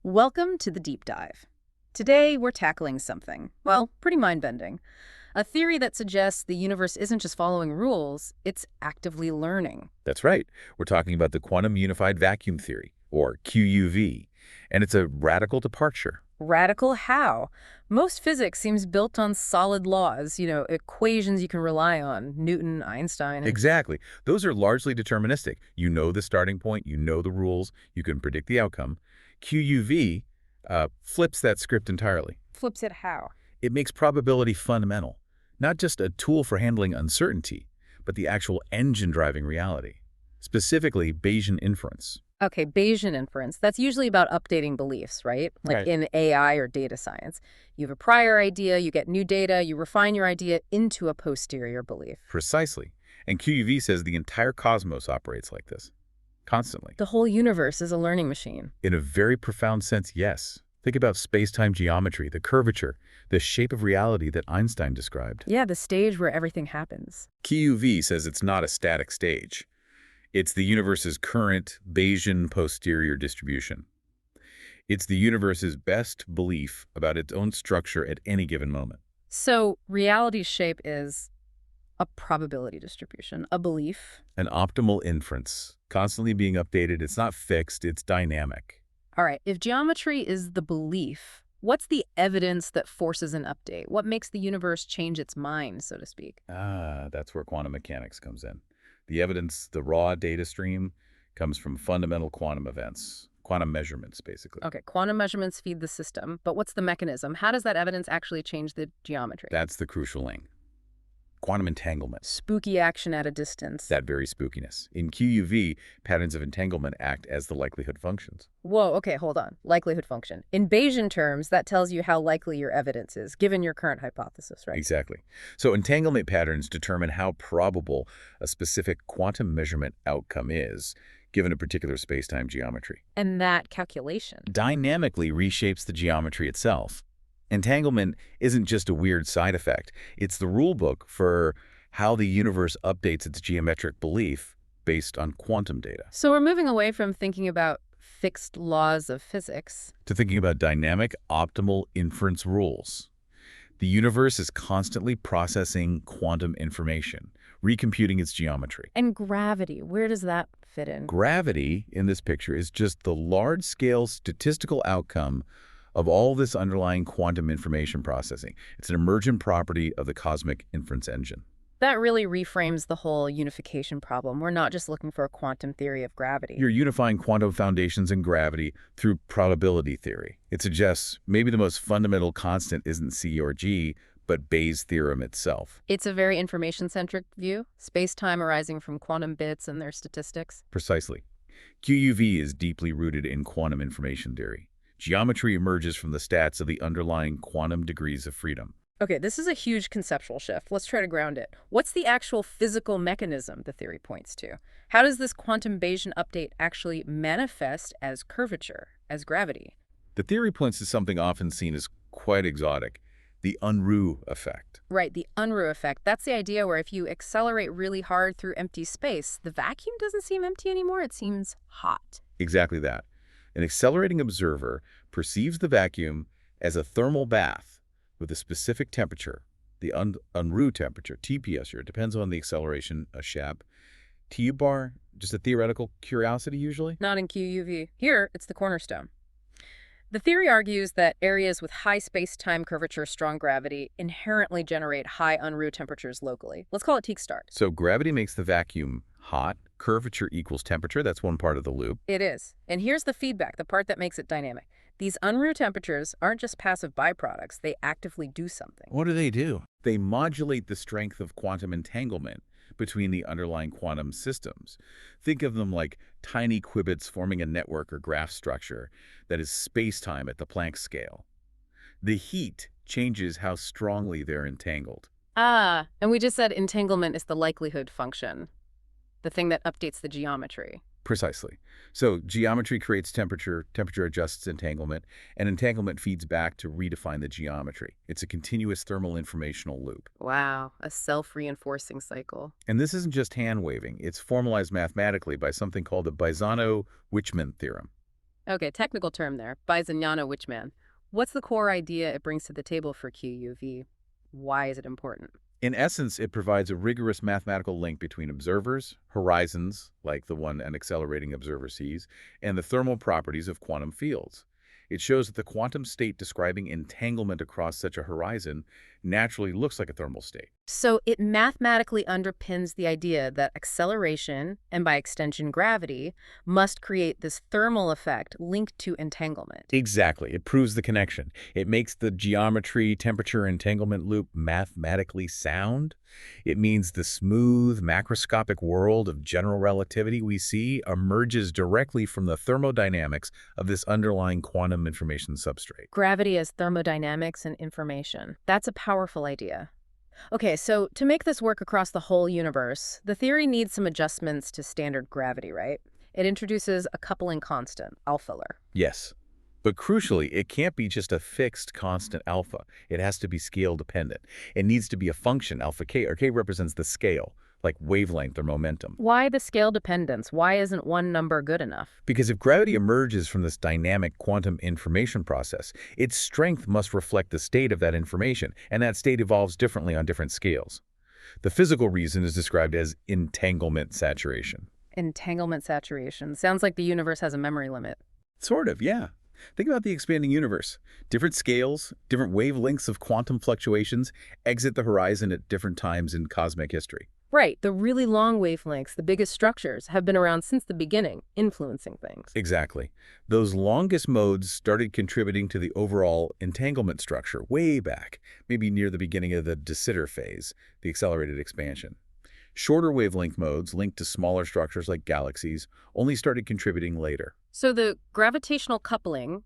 Welcome to the deep dive. Today, we're tackling something, well, pretty mind-bending. A theory that suggests the universe isn't just following rules, it's actively learning. That's right. We're talking about the quantum unified vacuum theory, or QUV, and it's a radical departure. Radical how? Most physics seems built on solid laws, equations you can rely on, Newton, Einstein. Exactly. Those are largely deterministic. You know the starting point, you know the rules, you can predict the outcome. QUV flips that script entirely. Flips it how? It makes probability fundamental, not just a tool for handling uncertainty, but the actual engine driving reality, specifically Bayesian inference. Okay, Bayesian inference. That's usually about updating beliefs, right? Like Right. in AI or data science. You have a prior idea, you get new data, you refine your idea into a posterior belief. Precisely. And QUV says the entire cosmos operates like this, constantly. The whole universe is a learning machine. In a very profound sense, yes. Think about space-time geometry, the curvature, the shape of reality that Einstein described. Yeah, the stage where everything happens. QUV says it's not a static stage. It's the universe's current Bayesian posterior distribution. It's the universe's best belief about its own structure at any given moment. So reality's shape is a probability distribution, a belief. An optimal inference, constantly being updated. It's not fixed, it's dynamic. All right, if geometry is the belief, what's the evidence that forces an update? What makes the universe change its mind, so to speak? That's where quantum mechanics comes in. The evidence, the raw data stream, comes from fundamental quantum events, quantum measurements, basically. Okay, quantum measurements feed the system, but what's the mechanism? How does that evidence actually change the geometry? That's the crucial link. Quantum entanglement. Spooky action at a distance. That very spookiness. In QUV, patterns of entanglement act as the likelihood functions. Whoa, okay, hold on. Likelihood function. In Bayesian terms, that tells you how likely your evidence is, given your current hypothesis, right? Exactly. So entanglement patterns determine how probable a specific quantum measurement outcome is, given a particular space-time geometry. And that calculation. Dynamically reshapes the geometry itself. Entanglement isn't just a weird side effect. It's the rule book for how the universe updates its geometric belief based on quantum data. So we're moving away from thinking about fixed laws of physics. To thinking about dynamic, optimal inference rules. The universe is constantly processing quantum information, recomputing its geometry. And gravity, where does that fit in? Gravity, in this picture, is just the large-scale statistical outcome of all this underlying quantum information processing. It's an emergent property of the cosmic inference engine. That really reframes the whole unification problem. We're not just looking for a quantum theory of gravity. You're unifying quantum foundations in gravity through probability theory. It suggests maybe the most fundamental constant isn't C or G, but Bayes' theorem itself. It's a very information-centric view, space-time arising from quantum bits and their statistics. Precisely. QUV is deeply rooted in quantum information theory. Geometry emerges from the stats of the underlying quantum degrees of freedom. Okay, this is a huge conceptual shift. Let's try to ground it. What's the actual physical mechanism the theory points to? How does this quantum Bayesian update actually manifest as curvature, as gravity? The theory points to something often seen as quite exotic, the Unruh effect. Right, the Unruh effect. That's the idea where if you accelerate really hard through empty space, the vacuum doesn't seem empty anymore, it seems hot. Exactly that. An accelerating observer perceives the vacuum as a thermal bath with a specific temperature, the Unruh temperature, TPS here. It depends on the acceleration, a SHAP. T-bar, just a theoretical curiosity usually? Not in QUV. Here, it's the cornerstone. The theory argues that areas with high space-time curvature, strong gravity, inherently generate high Unruh temperatures locally. Let's call it T start. So gravity makes the vacuum hot, curvature equals temperature. That's one part of the loop. It is. And here's the feedback, the part that makes it dynamic. These Unruh temperatures aren't just passive byproducts, they actively do something. What do they do? They modulate the strength of quantum entanglement between the underlying quantum systems. Think of them like tiny qubits forming a network or graph structure that is space-time at the Planck scale. The heat changes how strongly they're entangled. Ah, and we just said entanglement is the likelihood function, the thing that updates the geometry. Precisely. So geometry creates temperature, temperature adjusts entanglement, and entanglement feeds back to redefine the geometry. It's a continuous thermal informational loop. Wow, a self-reinforcing cycle. And this isn't just hand-waving. It's formalized mathematically by something called the Bayesian-Wechsmann theorem. Okay, technical term there. Bayesian Witchman. What's the core idea it brings to the table for QUV? Why is it important? In essence, it provides a rigorous mathematical link between observers, horizons, like the one an accelerating observer sees, and the thermal properties of quantum fields. It shows that the quantum state describing entanglement across such a horizon naturally looks like a thermal state. So it mathematically underpins the idea that acceleration, and by extension gravity, must create this thermal effect linked to entanglement. Exactly. It proves the connection. It makes the geometry, temperature, entanglement loop mathematically sound. It means the smooth, macroscopic world of general relativity we see emerges directly from the thermodynamics of this underlying quantum information substrate. Gravity as thermodynamics and information. That's a powerful idea. Okay, so to make this work across the whole universe, the theory needs some adjustments to standard gravity, right? It introduces a coupling constant, alpha. Yes. But crucially, it can't be just a fixed constant alpha. It has to be scale dependent. It needs to be a function, alpha k, or k represents the scale, like wavelength or momentum. Why the scale dependence? Why isn't one number good enough? Because if gravity emerges from this dynamic quantum information process, its strength must reflect the state of that information, and that state evolves differently on different scales. The physical reason is described as entanglement saturation. Entanglement saturation. Sounds like the universe has a memory limit. Sort of, yeah. Think about the expanding universe. Different scales, different wavelengths of quantum fluctuations exit the horizon at different times in cosmic history. Right, the really long wavelengths, the biggest structures, have been around since the beginning, influencing things. Exactly. Those longest modes started contributing to the overall entanglement structure way back, maybe near the beginning of the de Sitter phase, the accelerated expansion. Shorter wavelength modes linked to smaller structures like galaxies only started contributing later. So the gravitational coupling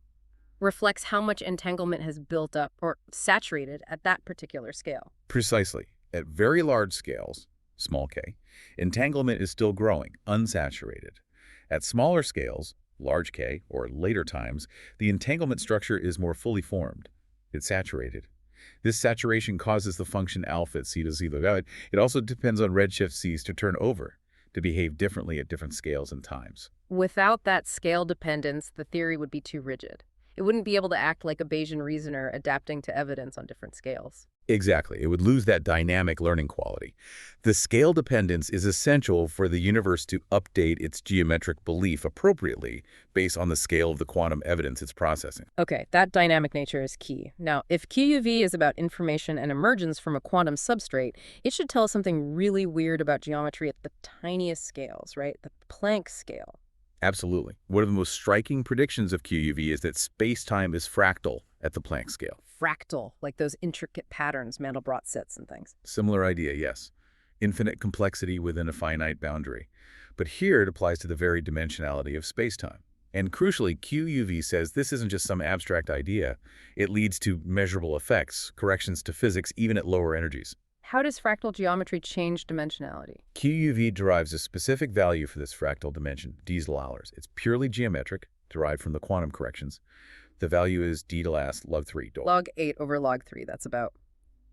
reflects how much entanglement has built up or saturated at that particular scale. Precisely. At very large scales, small k, entanglement is still growing, unsaturated. At smaller scales, large k, or later times, the entanglement structure is more fully formed. It's saturated. This saturation causes the function alpha at c to z. It also depends on redshift c's to turn over, to behave differently at different scales and times. Without that scale dependence, the theory would be too rigid. It wouldn't be able to act like a Bayesian reasoner adapting to evidence on different scales. Exactly. It would lose that dynamic learning quality. The scale dependence is essential for the universe to update its geometric belief appropriately based on the scale of the quantum evidence it's processing. Okay, that dynamic nature is key. Now, if QUV is about information and emergence from a quantum substrate, it should tell us something really weird about geometry at the tiniest scales, right? The Planck scale. Absolutely. One of the most striking predictions of QUV is that space-time is fractal at the Planck scale. Fractal, like those intricate patterns Mandelbrot sets and things. Similar idea, yes. Infinite complexity within a finite boundary. But here it applies to the very dimensionality of space-time. And crucially, QUV says this isn't just some abstract idea. It leads to measurable effects, corrections to physics, even at lower energies. How does fractal geometry change dimensionality? QUV derives a specific value for this fractal dimension, D's-Lallers. It's purely geometric, derived from the quantum corrections. The value is d⁻³ log3. Log 8 over log 3, that's about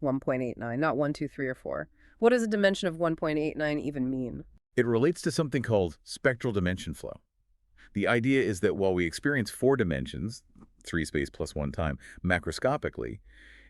1.89, not 1, 2, 3, or 4. What does a dimension of 1.89 even mean? It relates to something called spectral dimension flow. The idea is that while we experience 4 dimensions, 3 space plus 1 time, macroscopically,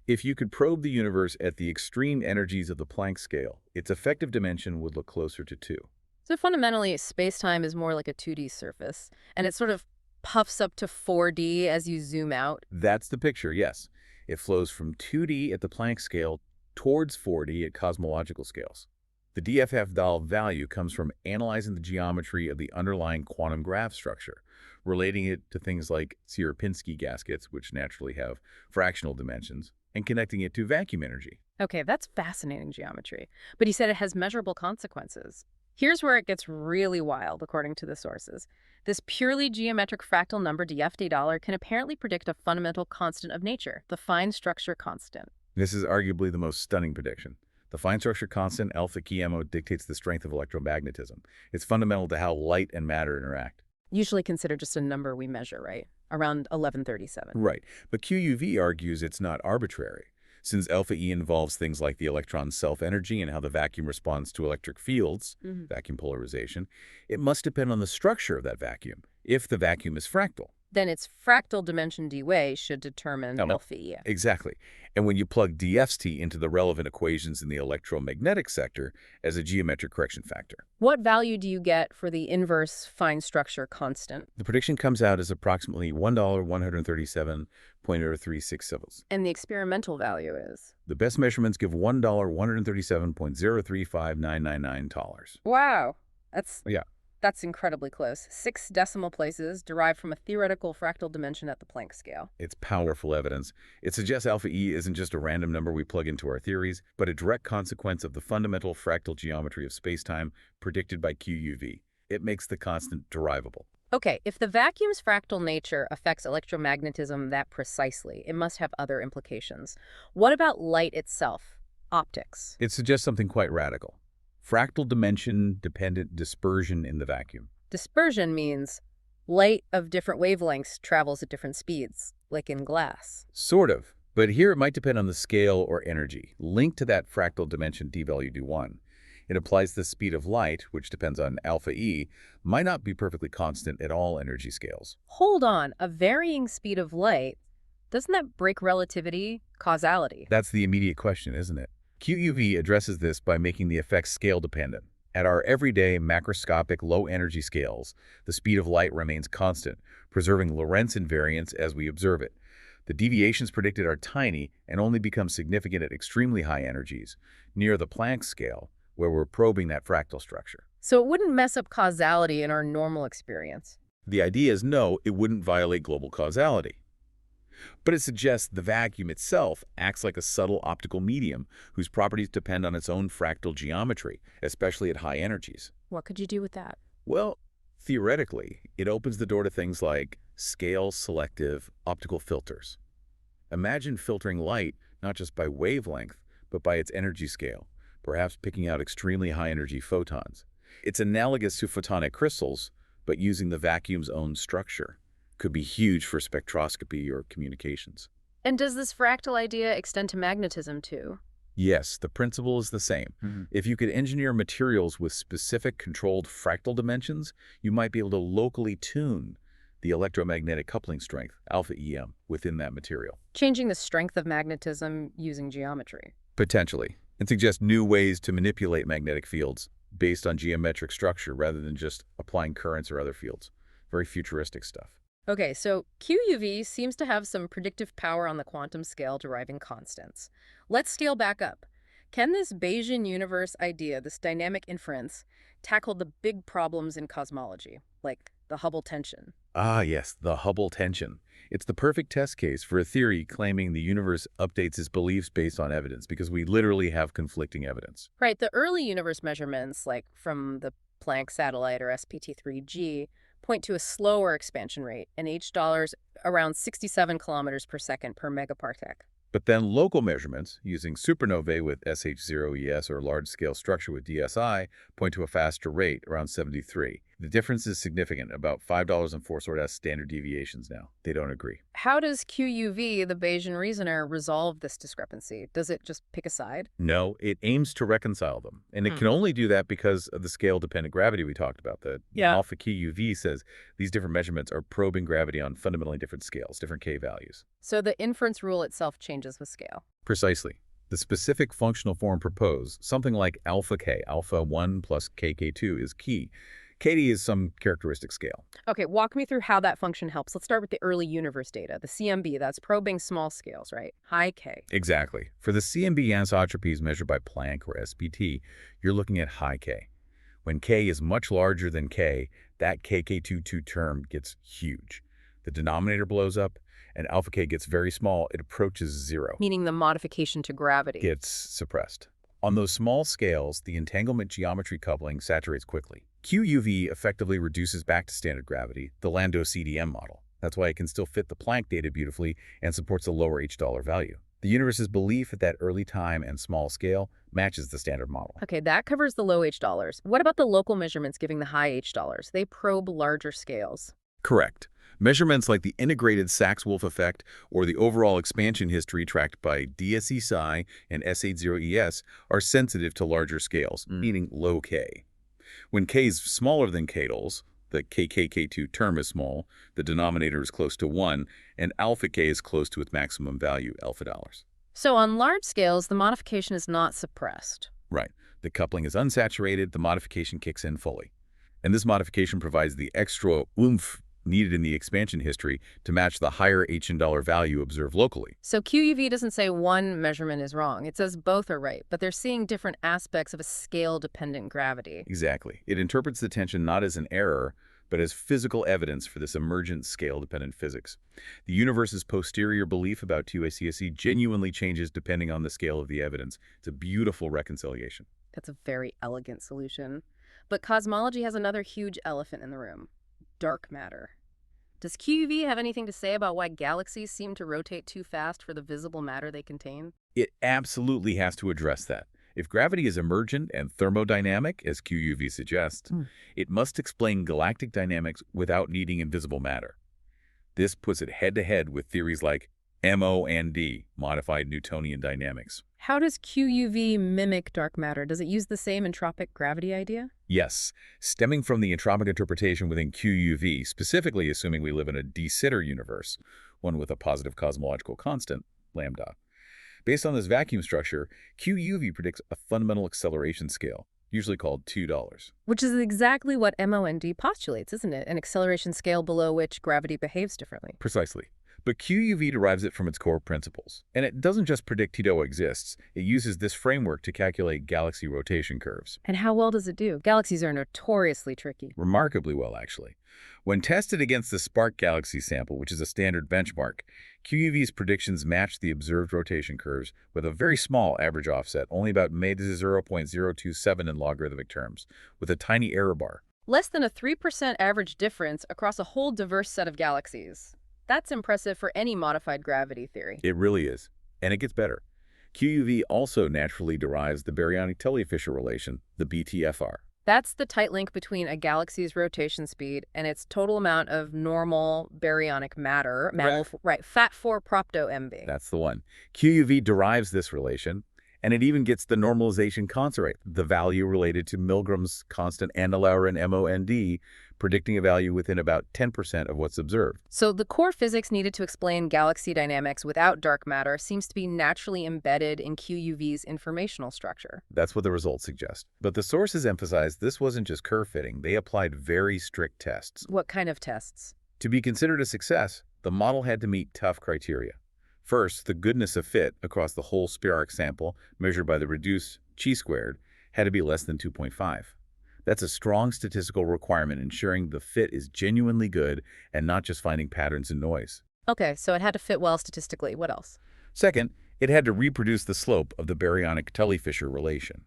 if you could probe the universe at the extreme energies of the Planck scale, its effective dimension would look closer to 2. So fundamentally, space-time is more like a 2D surface, and it sort of puffs up to 4D as you zoom out. That's the picture, yes. It flows from 2D at the Planck scale towards 4D at cosmological scales. The DFF-Dahl value comes from analyzing the geometry of the underlying quantum graph structure, relating it to things like Sierpinski gaskets, which naturally have fractional dimensions, and connecting it to vacuum energy. Okay, that's fascinating geometry. But he said it has measurable consequences. Here's where it gets really wild, according to the sources. This purely geometric fractal number, dF-d$ can apparently predict a fundamental constant of nature, the fine structure constant. This is arguably the most stunning prediction. The fine structure constant, alpha Qmω, dictates the strength of electromagnetism. It's fundamental to how light and matter interact. Usually considered just a number we measure, right? Around 1137. Right, but QUV argues it's not arbitrary. Since alpha E involves things like the electron's self-energy and how the vacuum responds to electric fields, vacuum polarization, it must depend on the structure of that vacuum, if the vacuum is fractal. Then its fractal dimension dy should determine No. alpha E. Exactly. And when you plug dFT into the relevant equations in the electromagnetic sector as a geometric correction factor, What value do you get for the inverse fine structure constant? the prediction comes out as approximately $1.137.036. And the experimental value is? The best measurements give $1.137.035,999. Wow. Yeah. That's incredibly close. 6 decimal places derived from a theoretical fractal dimension at the Planck scale. It's powerful evidence. It suggests alpha E isn't just a random number we plug into our theories, but a direct consequence of the fundamental fractal geometry of spacetime predicted by QUV. It makes the constant derivable. Okay, if the vacuum's fractal nature affects electromagnetism that precisely, it must have other implications. What about light itself? Optics. It suggests something quite radical. Fractal dimension-dependent dispersion in the vacuum. Dispersion means light of different wavelengths travels at different speeds, like in glass. Sort of. But here it might depend on the scale or energy. Linked to that fractal dimension d-value d1. It applies the speed of light, which depends on alpha E, might not be perfectly constant at all energy scales. Hold on, a varying speed of light, doesn't that break relativity, causality? That's the immediate question, isn't it? QUV addresses this by making the effects scale-dependent. At our everyday macroscopic low-energy scales, the speed of light remains constant, preserving Lorentz invariance as we observe it. The deviations predicted are tiny and only become significant at extremely high energies, near the Planck scale, where we're probing that fractal structure. So it wouldn't mess up causality in our normal experience. The idea is no, it wouldn't violate global causality. But it suggests the vacuum itself acts like a subtle optical medium whose properties depend on its own fractal geometry, especially at high energies. What could you do with that? Well, theoretically, it opens the door to things like scale-selective optical filters. Imagine filtering light not just by wavelength, but by its energy scale, perhaps picking out extremely high-energy photons. It's analogous to photonic crystals, but using the vacuum's own structure. Could be huge for spectroscopy or communications. And does this fractal idea extend to magnetism too? Yes, the principle is the same. If you could engineer materials with specific controlled fractal dimensions, you might be able to locally tune the electromagnetic coupling strength, alpha EM, within that material. Changing the strength of magnetism using geometry. Potentially. And suggest new ways to manipulate magnetic fields based on geometric structure rather than just applying currents or other fields. Very futuristic stuff. Okay, so QUV seems to have some predictive power on the quantum scale deriving constants. Let's scale back up. Can this Bayesian universe idea, this dynamic inference, tackle the big problems in cosmology, like the Hubble tension? Ah, yes, the Hubble tension. It's the perfect test case for a theory claiming the universe updates its beliefs based on evidence, because we literally have conflicting evidence. Right, the early universe measurements, like from the Planck satellite or SPT3G, point to a slower expansion rate, and h$ around 67 kilometers per second per megaparsec. But then local measurements, using supernovae with SH0ES or large-scale structure with DSI, point to a faster rate, around 73. The difference is significant, about $5.04 standard deviations now. They don't agree. How does QUV, the Bayesian reasoner, resolve this discrepancy? Does it just pick a side? No, it aims to reconcile them. And it can only do that because of the scale-dependent gravity we talked about. The alpha QUV says these different measurements are probing gravity on fundamentally different scales, different K values. So the inference rule itself changes with scale. Precisely. The specific functional form proposed, something like alpha K, alpha 1 plus KK2, is key. KD is some characteristic scale. Okay, walk me through how that function helps. Let's start with the early universe data, the CMB. That's probing small scales, right? High K. Exactly. For the CMB anisotropies measured by Planck or SPT, you're looking at high K. When K is much larger than K, that KK22 term gets huge. The denominator blows up, and alpha K gets very small. It approaches zero. Meaning the modification to gravity Gets suppressed. On those small scales, the entanglement geometry coupling saturates quickly. QUV effectively reduces back to standard gravity, the Landau CDM model. That's why it can still fit the Planck data beautifully and supports a lower h$ value. The universe's belief at that early time and small scale matches the standard model. Okay, that covers the low h$. What about the local measurements giving the high h$? They probe larger scales. Correct. Measurements like the integrated Sachs-Wolf effect or the overall expansion history tracked by DSE psi and SH0ES are sensitive to larger scales, meaning low K. When K is smaller than kDols, The kk-k2 term is small, the denominator is close to 1, and alpha k is close to its maximum value, alpha dollars. So on large scales, the modification is not suppressed. Right. The coupling is unsaturated, the modification kicks in fully. And this modification provides the extra oomph needed in the expansion history to match the higher h in $ value observed locally. So QUV doesn't say one measurement is wrong. It says both are right, but they're seeing different aspects of a scale-dependent gravity. Exactly. It interprets the tension not as an error, but as physical evidence for this emergent scale-dependent physics. The universe's posterior belief about 2ACSE genuinely changes depending on the scale of the evidence. It's a beautiful reconciliation. That's a very elegant solution. But cosmology has another huge elephant in the room: dark matter. Does QUV have anything to say about why galaxies seem to rotate too fast for the visible matter they contain? It absolutely has to address that. If gravity is emergent and thermodynamic, as QUV suggests, it must explain galactic dynamics without needing invisible matter. This puts it head-to-head with theories like MOND, modified Newtonian dynamics. How does QUV mimic dark matter? Does it use the same entropic gravity idea? Yes, stemming from the entropic interpretation within QUV, specifically assuming we live in a de Sitter universe, one with a positive cosmological constant, lambda. Based on this vacuum structure, QUV predicts a fundamental acceleration scale, usually called $2. Which is exactly what MOND postulates, isn't it? An acceleration scale below which gravity behaves differently. Precisely. But QUV derives it from its core principles. And it doesn't just predict Tₘₙ exists, it uses this framework to calculate galaxy rotation curves. And how well does it do? Galaxies are notoriously tricky. Remarkably well, actually. When tested against the Spark galaxy sample, which is a standard benchmark, QUV's predictions match the observed rotation curves with a very small average offset, only about -0.027 in logarithmic terms, with a tiny error bar. Less than a 3% average difference across a whole diverse set of galaxies. That's impressive for any modified gravity theory. It really is. And it gets better. QUV also naturally derives the baryonic-Tully-Fisher relation, the BTFR. That's the tight link between a galaxy's rotation speed and its total amount of normal baryonic matter, Fat4 propto MB. That's the one. QUV derives this relation, and it even gets the normalization constant rate, the value related to Milgram's constant Andlauer and MOND, predicting a value within about 10% of what's observed. So the core physics needed to explain galaxy dynamics without dark matter seems to be naturally embedded in QUV's informational structure. That's what the results suggest. But the sources emphasized this wasn't just curve fitting. They applied very strict tests. What kind of tests? To be considered a success, the model had to meet tough criteria. First, the goodness of fit across the whole sphere-arc sample, measured by the reduced chi-squared, had to be less than 2.5. That's a strong statistical requirement ensuring the fit is genuinely good and not just finding patterns in noise. Okay, so it had to fit well statistically. What else? Second, it had to reproduce the slope of the baryonic-Tully-Fisher relation.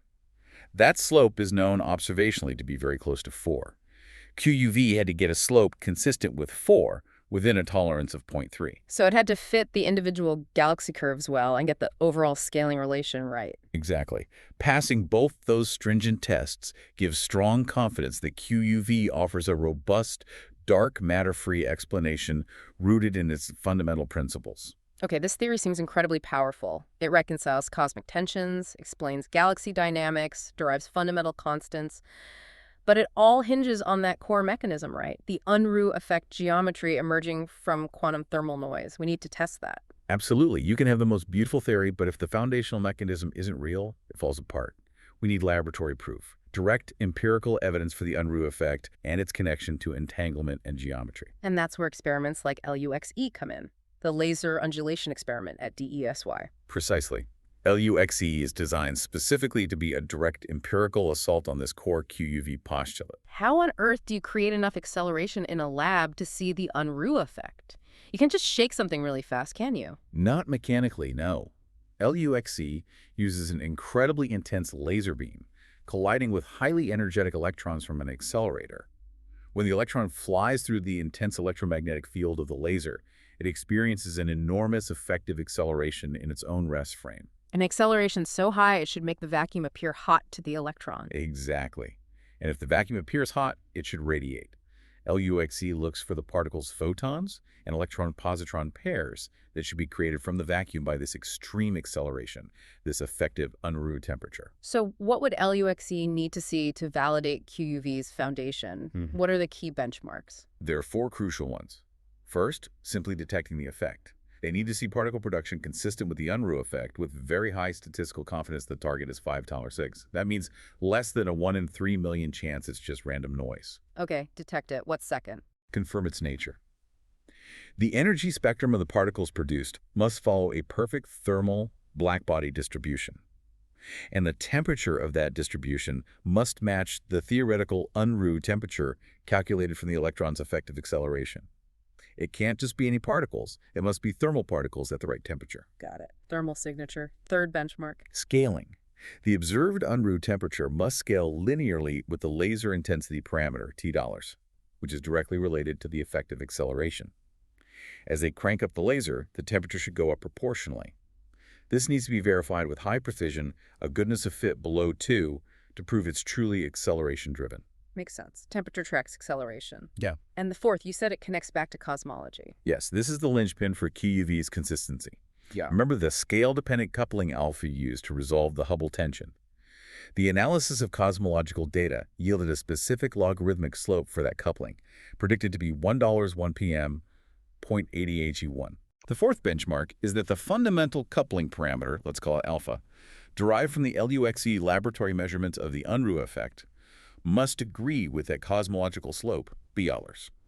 That slope is known observationally to be very close to 4. QUV had to get a slope consistent with 4 within a tolerance of 0.3. So it had to fit the individual galaxy curves well and get the overall scaling relation right. Exactly. Passing both those stringent tests gives strong confidence that QUV offers a robust, dark matter-free explanation rooted in its fundamental principles. Okay, this theory seems incredibly powerful. It reconciles cosmic tensions, explains galaxy dynamics, derives fundamental constants. But it all hinges on that core mechanism, right? The Unruh effect geometry emerging from quantum thermal noise. We need to test that. Absolutely. You can have the most beautiful theory, but if the foundational mechanism isn't real, it falls apart. We need laboratory proof, direct empirical evidence for the Unruh effect and its connection to entanglement and geometry. And that's where experiments like LUXE come in, the laser undulation experiment at DESY. Precisely. LUXE is designed specifically to be a direct empirical assault on this core QUV postulate. How on earth do you create enough acceleration in a lab to see the Unruh effect? You can't just shake something really fast, can you? Not mechanically, no. LUXE uses an incredibly intense laser beam, colliding with highly energetic electrons from an accelerator. When the electron flies through the intense electromagnetic field of the laser, it experiences an enormous effective acceleration in its own rest frame. An acceleration so high it should make the vacuum appear hot to the electron. Exactly. And if the vacuum appears hot, it should radiate. LUXE looks for the particle's photons and electron-positron pairs that should be created from the vacuum by this extreme acceleration, this effective Unruh temperature. So what would LUXE need to see to validate QUV's foundation? What are the key benchmarks? There are four crucial ones. First, simply detecting the effect. They need to see particle production consistent with the Unruh effect with very high statistical confidence the target is 5 Tau 6. That means less than a 1 in 3 million chance it's just random noise. Okay, detect it. What's second? Confirm its nature. The energy spectrum of the particles produced must follow a perfect thermal blackbody distribution. And the temperature of that distribution must match the theoretical Unruh temperature calculated from the electron's effective acceleration. It can't just be any particles. It must be thermal particles at the right temperature. Got it. Thermal signature. Third benchmark. Scaling. The observed Unruh temperature must scale linearly with the laser intensity parameter, T$, which is directly related to the effective acceleration. As they crank up the laser, the temperature should go up proportionally. This needs to be verified with high precision, a goodness of fit below 2, to prove it's truly acceleration-driven. Makes sense. Temperature tracks acceleration. Yeah. And the fourth, you said it connects back to cosmology. Yes, this is the linchpin for QUV's consistency. Yeah. Remember the scale-dependent coupling alpha used to resolve the Hubble tension. The analysis of cosmological data yielded a specific logarithmic slope for that coupling, predicted to be $1 1 p.m. 0.80 He1. The fourth benchmark is that the fundamental coupling parameter, let's call it alpha, derived from the LUXE laboratory measurements of the Unruh effect, must agree with that cosmological slope, B$.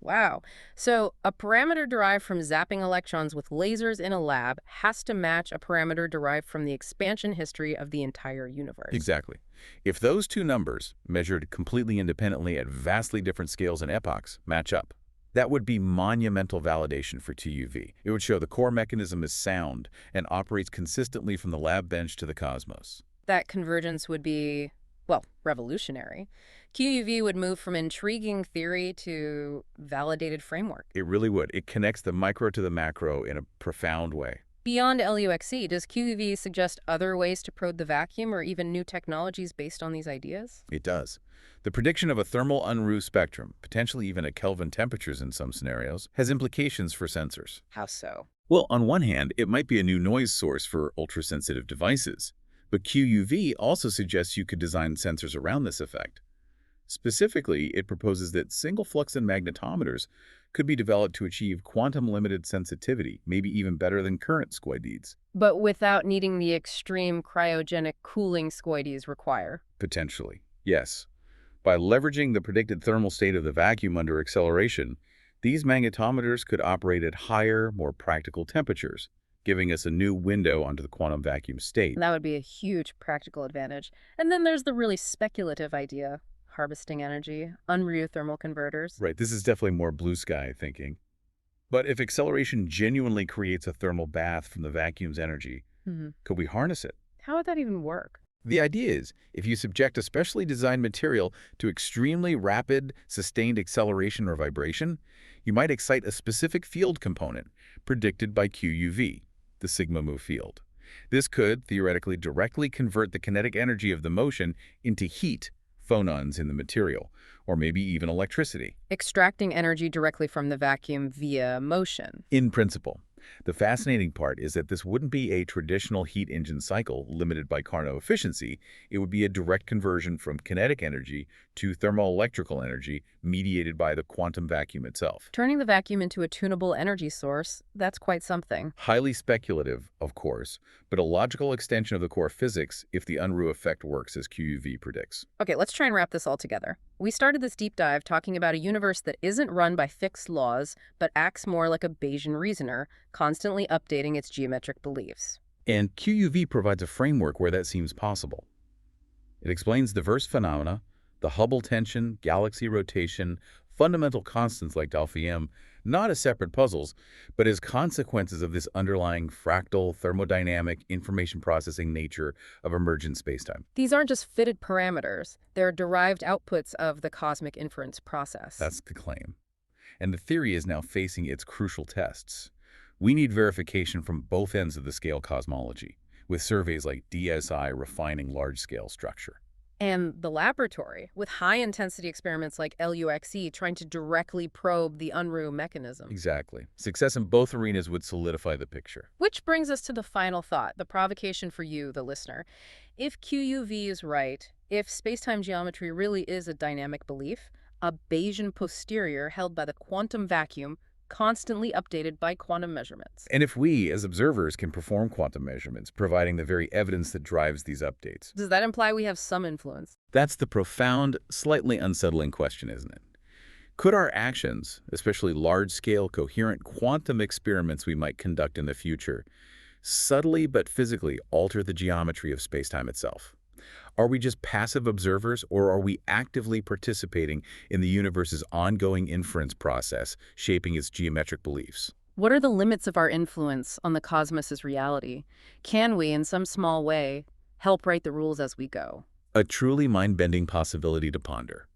Wow. So a parameter derived from zapping electrons with lasers in a lab has to match a parameter derived from the expansion history of the entire universe. Exactly. If those two numbers, measured completely independently at vastly different scales and epochs, match up, that would be monumental validation for TUV. It would show the core mechanism is sound and operates consistently from the lab bench to the cosmos. That convergence would be, well, revolutionary. QUV would move from intriguing theory to validated framework. It really would. It connects the micro to the macro in a profound way. Beyond LUXE, does QUV suggest other ways to probe the vacuum or even new technologies based on these ideas? It does. The prediction of a thermal Unruh spectrum, potentially even at Kelvin temperatures in some scenarios, has implications for sensors. How so? Well, on one hand, it might be a new noise source for ultra-sensitive devices, but QUV also suggests you could design sensors around this effect. Specifically, it proposes that single fluxon magnetometers could be developed to achieve quantum-limited sensitivity, maybe even better than current squoids. But without needing the extreme cryogenic cooling squoids require. Potentially, yes. By leveraging the predicted thermal state of the vacuum under acceleration, these magnetometers could operate at higher, more practical temperatures, giving us a new window onto the quantum vacuum state. That would be a huge practical advantage. And then there's the really speculative idea. Harvesting energy, Unruh thermal converters. Right, this is definitely more blue sky thinking. But if acceleration genuinely creates a thermal bath from the vacuum's energy, could we harness it? How would that even work? The idea is, if you subject a specially designed material to extremely rapid, sustained acceleration or vibration, you might excite a specific field component predicted by QUV, the sigma-mu field. This could, theoretically, directly convert the kinetic energy of the motion into heat, phonons in the material, or maybe even electricity. Extracting energy directly from the vacuum via motion. In principle. The fascinating part is that this wouldn't be a traditional heat engine cycle limited by Carnot efficiency. It would be a direct conversion from kinetic energy to thermoelectrical energy mediated by the quantum vacuum itself. Turning the vacuum into a tunable energy source, that's quite something. Highly speculative, of course, but a logical extension of the core physics if the Unruh effect works as QUV predicts. Okay, let's try and wrap this all together. We started this deep dive talking about a universe that isn't run by fixed laws, but acts more like a Bayesian reasoner, constantly updating its geometric beliefs. And QUV provides a framework where that seems possible. It explains diverse phenomena, the Hubble tension, galaxy rotation, fundamental constants like delphi-m, not as separate puzzles, but as consequences of this underlying fractal, thermodynamic, information processing nature of emergent spacetime. These aren't just fitted parameters. They're derived outputs of the cosmic inference process. That's the claim. And the theory is now facing its crucial tests. We need verification from both ends of the scale cosmology, with surveys like DSI refining large-scale structure. And the laboratory, with high-intensity experiments like LUXE trying to directly probe the Unruh mechanism. Exactly. Success in both arenas would solidify the picture. Which brings us to the final thought, the provocation for you, the listener. If QUV is right, if spacetime geometry really is a dynamic belief, a Bayesian posterior held by the quantum vacuum, constantly updated by quantum measurements. And if we, as observers, can perform quantum measurements, providing the very evidence that drives these updates. Does that imply we have some influence? That's the profound, slightly unsettling question, isn't it? Could our actions, especially large-scale, coherent quantum experiments we might conduct in the future, subtly but physically alter the geometry of spacetime itself? Are we just passive observers, or are we actively participating in the universe's ongoing inference process, shaping its geometric beliefs? What are the limits of our influence on the cosmos's reality? Can we, in some small way, help write the rules as we go? A truly mind-bending possibility to ponder.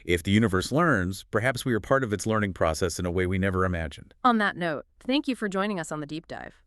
If the universe learns, perhaps we are part of its learning process in a way we never imagined. On that note, thank you for joining us on the Deep Dive.